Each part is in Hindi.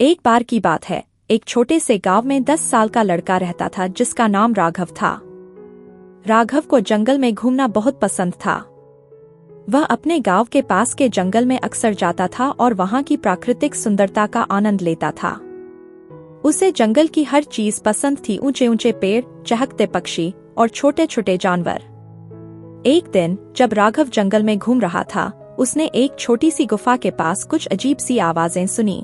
एक बार की बात है, एक छोटे से गांव में 10 साल का लड़का रहता था जिसका नाम राघव था। राघव को जंगल में घूमना बहुत पसंद था। वह अपने गांव के पास के जंगल में अक्सर जाता था और वहां की प्राकृतिक सुंदरता का आनंद लेता था। उसे जंगल की हर चीज पसंद थी, ऊंचे ऊंचे पेड़, चहकते पक्षी और छोटे छोटे जानवर। एक दिन जब राघव जंगल में घूम रहा था, उसने एक छोटी सी गुफा के पास कुछ अजीब सी आवाजें सुनी।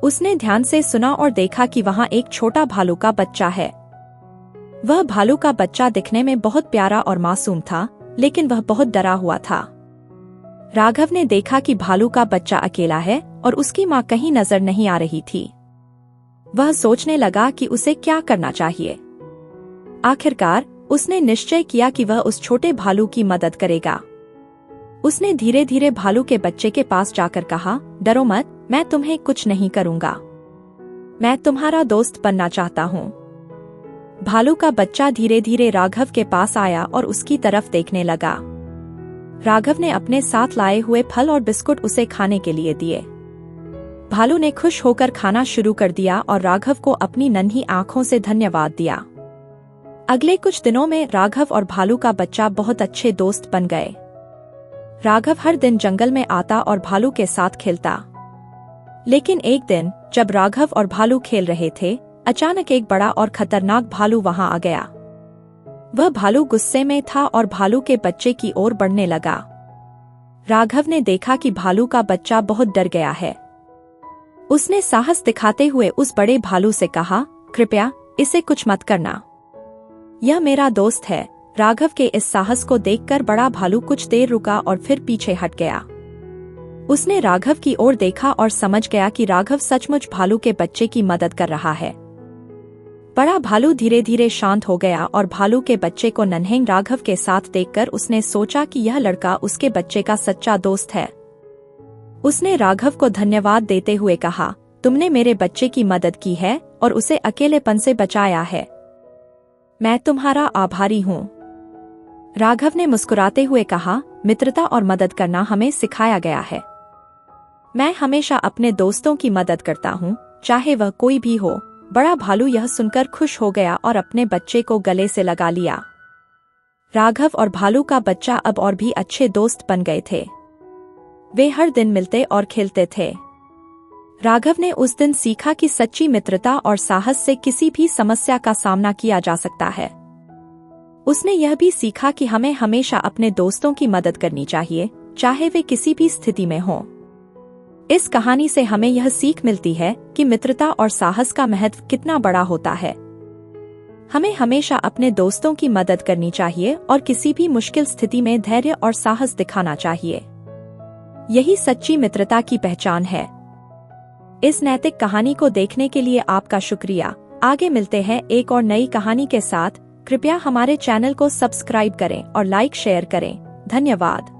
उसने ध्यान से सुना और देखा कि वहां एक छोटा भालू का बच्चा है। वह भालू का बच्चा दिखने में बहुत प्यारा और मासूम था, लेकिन वह बहुत डरा हुआ था। राघव ने देखा कि भालू का बच्चा अकेला है और उसकी मां कहीं नजर नहीं आ रही थी। वह सोचने लगा कि उसे क्या करना चाहिए। आखिरकार उसने निश्चय किया कि वह उस छोटे भालू की मदद करेगा। उसने धीरे धीरे भालू के बच्चे के पास जाकर कहा, डरो मत, मैं तुम्हें कुछ नहीं करूंगा। मैं तुम्हारा दोस्त बनना चाहता हूँ। भालू का बच्चा धीरे धीरे राघव के पास आया और उसकी तरफ देखने लगा। राघव ने अपने साथ लाए हुए फल और बिस्कुट उसे खाने के लिए दिए। भालू ने खुश होकर खाना शुरू कर दिया और राघव को अपनी नन्ही आंखों से धन्यवाद दिया। अगले कुछ दिनों में राघव और भालू का बच्चा बहुत अच्छे दोस्त बन गए। राघव हर दिन जंगल में आता और भालू के साथ खेलता। लेकिन एक दिन जब राघव और भालू खेल रहे थे, अचानक एक बड़ा और खतरनाक भालू वहां आ गया। वह भालू गुस्से में था और भालू के बच्चे की ओर बढ़ने लगा। राघव ने देखा कि भालू का बच्चा बहुत डर गया है। उसने साहस दिखाते हुए उस बड़े भालू से कहा, कृपया इसे कुछ मत करना, यह मेरा दोस्त है। राघव के इस साहस को देखकर बड़ा भालू कुछ देर रुका और फिर पीछे हट गया। उसने राघव की ओर देखा और समझ गया कि राघव सचमुच भालू के बच्चे की मदद कर रहा है। बड़ा भालू धीरे धीरे शांत हो गया और भालू के बच्चे को नन्हे राघव के साथ देखकर उसने सोचा कि यह लड़का उसके बच्चे का सच्चा दोस्त है। उसने राघव को धन्यवाद देते हुए कहा, तुमने मेरे बच्चे की मदद की है और उसे अकेलेपन से बचाया है। मैं तुम्हारा आभारी हूँ। राघव ने मुस्कुराते हुए कहा, मित्रता और मदद करना हमें सिखाया गया है। मैं हमेशा अपने दोस्तों की मदद करता हूँ, चाहे वह कोई भी हो। बड़ा भालू यह सुनकर खुश हो गया और अपने बच्चे को गले से लगा लिया। राघव और भालू का बच्चा अब और भी अच्छे दोस्त बन गए थे। वे हर दिन मिलते और खेलते थे। राघव ने उस दिन सीखा कि सच्ची मित्रता और साहस से किसी भी समस्या का सामना किया जा सकता है। उसने यह भी सीखा कि हमें हमेशा अपने दोस्तों की मदद करनी चाहिए, चाहे वे किसी भी स्थिति में हों। इस कहानी से हमें यह सीख मिलती है कि मित्रता और साहस का महत्व कितना बड़ा होता है। हमें हमेशा अपने दोस्तों की मदद करनी चाहिए और किसी भी मुश्किल स्थिति में धैर्य और साहस दिखाना चाहिए। यही सच्ची मित्रता की पहचान है। इस नैतिक कहानी को देखने के लिए आपका शुक्रिया। आगे मिलते हैं एक और नई कहानी के साथ। कृपया हमारे चैनल को सब्सक्राइब करें और लाइक शेयर करें। धन्यवाद।